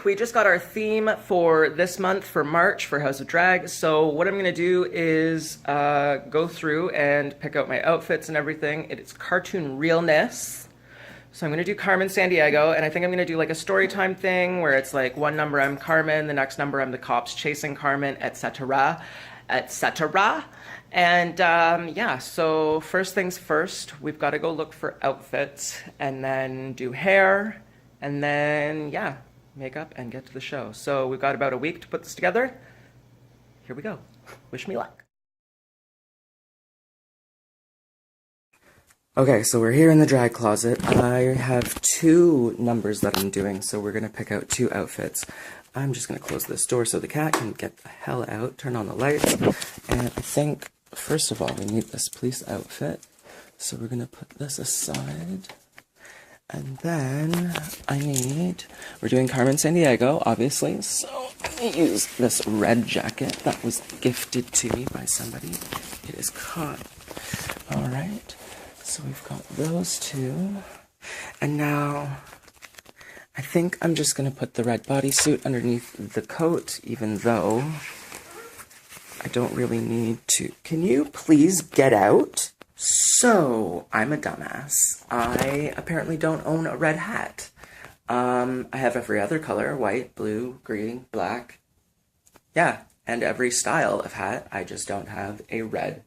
we just got our theme for this month for March for House of Drag. So what I'm gonna do is go through and pick out my outfits and everything. It is cartoon realness. So I'm gonna do Carmen Sandiego, and I think I'm gonna do like a story time thing where it's like one number I'm Carmen, the next number I'm the cops chasing Carmen, etc., etc. And yeah, so first things first, we've got to go look for outfits and then do hair and then, yeah, makeup and get to the show. So we've got about a week to put this together. Here we go. Wish me luck. Okay, so we're here in the drag closet. I have 2 numbers that I'm doing, so we're gonna pick out 2 outfits. I'm just gonna close this door so the cat can get the hell out, turn on the lights, and I think first of all, we need this police outfit, so we're going to put this aside, and then we're doing Carmen Sandiego, obviously, so I'm going to use this red jacket that was gifted to me by somebody. It is caught. Alright, so we've got those 2, and now I think I'm just going to put the red bodysuit underneath the coat, even though I don't really need to. Can you please get out? So, I'm a dumbass. I apparently don't own a red hat. I have every other color, white, blue, green, black. Yeah, and every style of hat. I just don't have a red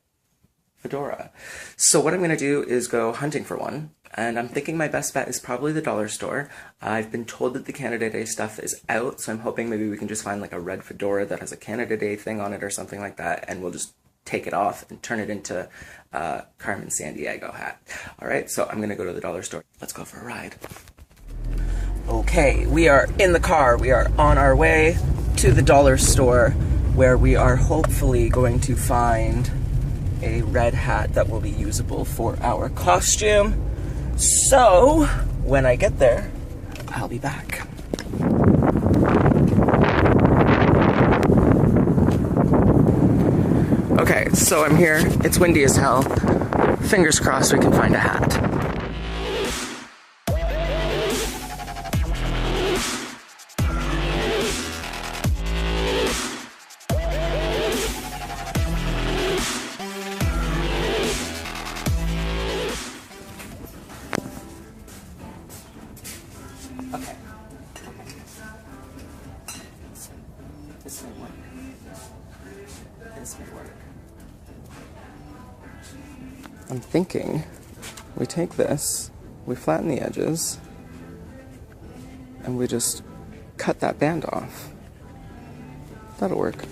fedora. So what I'm going to do is go hunting for one. And I'm thinking my best bet is probably the dollar store. I've been told that the Canada Day stuff is out, so I'm hoping maybe we can just find like a red fedora that has a Canada Day thing on it or something like that, and we'll just take it off and turn it into Carmen Sandiego hat. Alright, so I'm going to go to the dollar store. Let's go for a ride. Okay, we are in the car. We are on our way to the dollar store where we are hopefully going to find a red hat that will be usable for our costume. So, when I get there, I'll be back. Okay, so I'm here. It's windy as hell. Fingers crossed we can find a hat. Okay. This may work. This may work. I'm thinking we take this, we flatten the edges, and we just cut that band off. That'll work.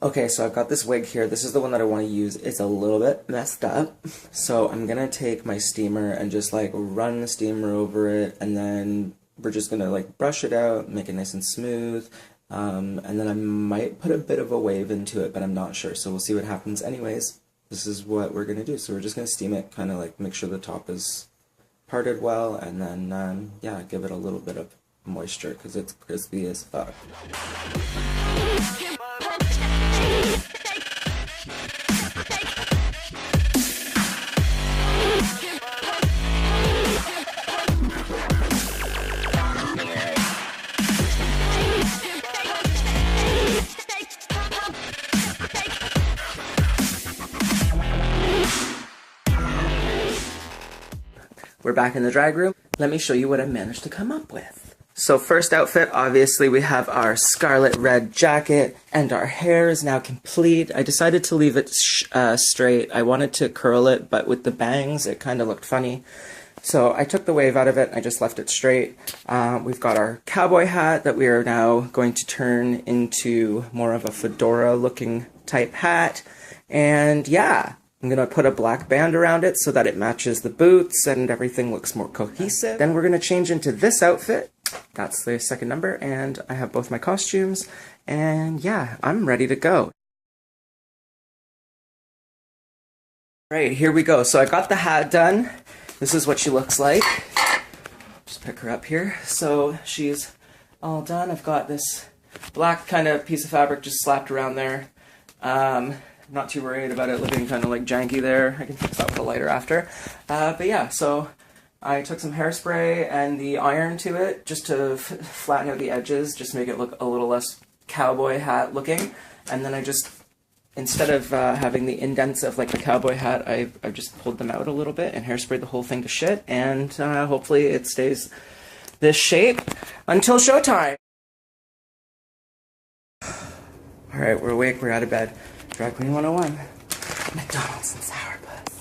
Okay, so I've got this wig here. This is the one that I want to use. It's a little bit messed up. So I'm going to take my steamer and just like run the steamer over it, and then we're just going to like brush it out, make it nice and smooth. And then I might put a bit of a wave into it, but I'm not sure. So we'll see what happens. Anyways, this is what we're going to do. So we're just going to steam it, kind of like make sure the top is parted well, and then, yeah, give it a little bit of moisture because it's crispy as fuck. We're back in the drag room. Let me show you what I managed to come up with. So first outfit, obviously we have our scarlet red jacket, and our hair is now complete. I decided to leave it straight. I wanted to curl it, but with the bangs it kind of looked funny. So I took the wave out of it, I just left it straight. We've got our cowboy hat that we are now going to turn into more of a fedora looking type hat. And yeah, I'm going to put a black band around it so that it matches the boots and everything looks more cohesive. Then we're going to change into this outfit. That's the second number, and I have both my costumes, and yeah, I'm ready to go. Alright, here we go. So I got the hat done. This is what she looks like. Just pick her up here. So she's all done. I've got this black kind of piece of fabric just slapped around there. Not too worried about it looking kind of like janky there. I can fix that with a lighter after. But yeah, so I took some hairspray and the iron to it just to flatten out the edges, just make it look a little less cowboy hat looking. And then I just, instead of having the indents of like the cowboy hat, I just pulled them out a little bit and hairsprayed the whole thing to shit. And hopefully it stays this shape until showtime. Alright, we're awake, we're out of bed. Drag Queen 101. McDonald's and sourpuss.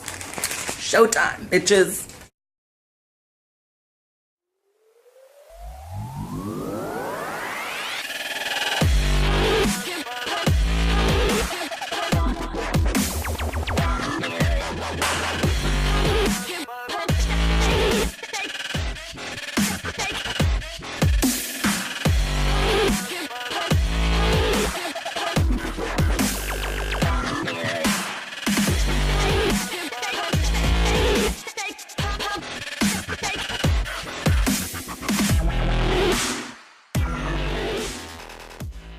Showtime, bitches!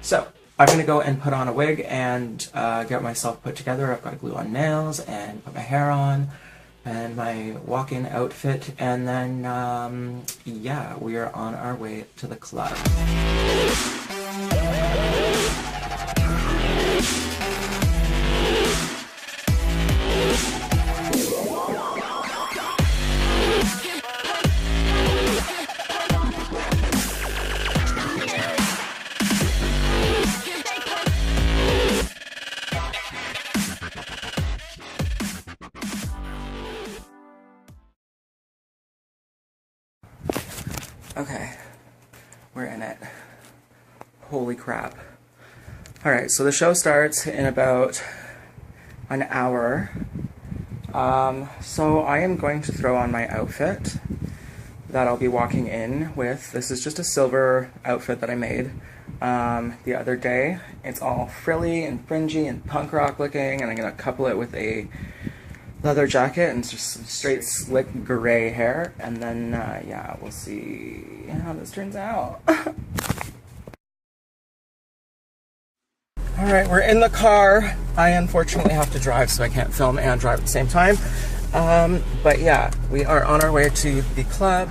So, I'm going to go and put on a wig and get myself put together. I've got to glue on nails and put my hair on and my walk-in outfit. And then, yeah, we are on our way to the club. Okay, we're in it. Holy crap. Alright, so the show starts in about an hour. So I am going to throw on my outfit that I'll be walking in with. This is just a silver outfit that I made the other day. It's all frilly and fringy and punk rock looking, and I'm going to couple it with a leather jacket and just straight slick gray hair, and then yeah, we'll see how this turns out. Alright, we're in the car. I unfortunately have to drive, so I can't film and drive at the same time. But yeah, we are on our way to the club.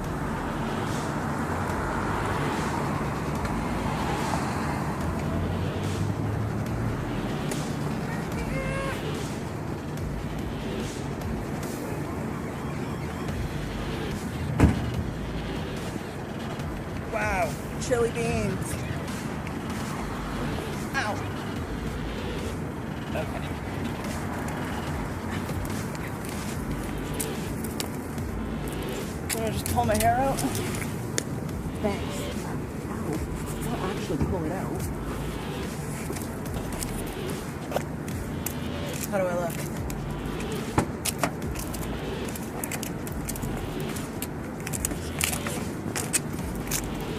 Wow, chili beans. Ow. Okay. Want to just pull my hair out? Thanks. Ow. Not actually pull it out. How do I look?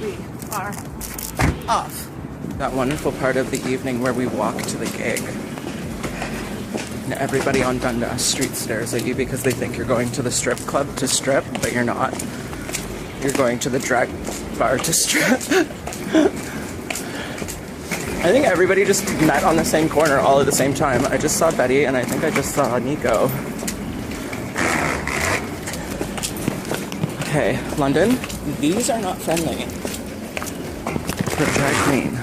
We are off. That wonderful part of the evening where we walk to the gig. And everybody on Dundas Street stares at you because they think you're going to the strip club to strip, but you're not. You're going to the drag bar to strip. I think everybody just met on the same corner all at the same time. I just saw Betty and I think I just saw Nico. Okay, London, these are not friendly for a drag queen.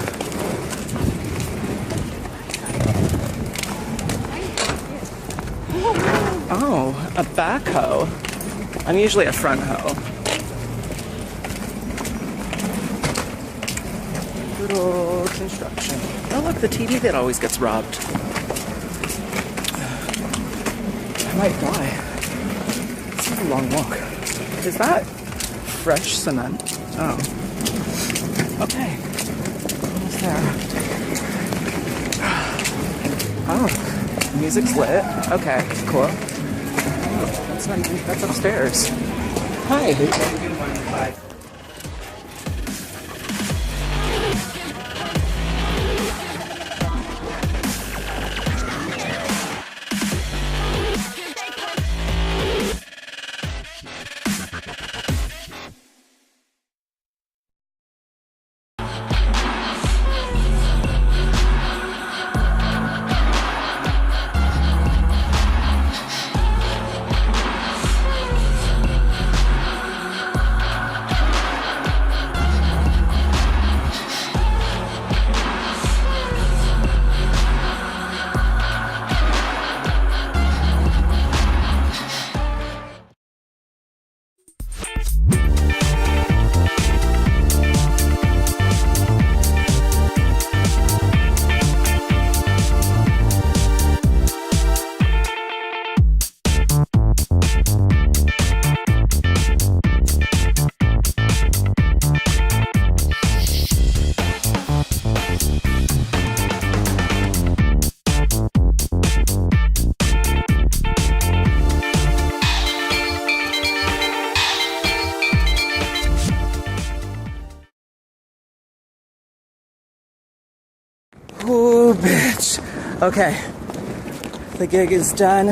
Oh, a back hoe. I'm usually a front hoe. Little construction. Oh look, the TV that always gets robbed. I might die. It's a long walk. Is that fresh cement? Oh. Okay. Almost there. Oh, music's lit. Okay, cool. That's not even, that's upstairs. Hi. Oh, bitch. Okay. The gig is done.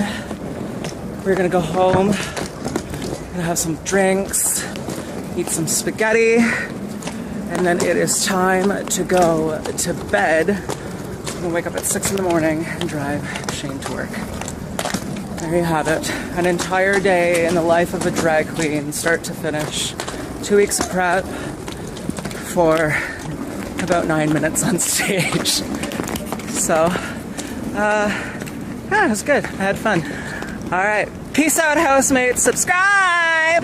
We're gonna go home. Gonna have some drinks, eat some spaghetti, and then it is time to go to bed. I'm gonna wake up at 6 in the morning and drive Shane to work. There you have it. An entire day in the life of a drag queen, start to finish. 2 weeks of prep for about 9 minutes on stage. So, yeah, it was good. I had fun. All right. Peace out, housemates. Subscribe!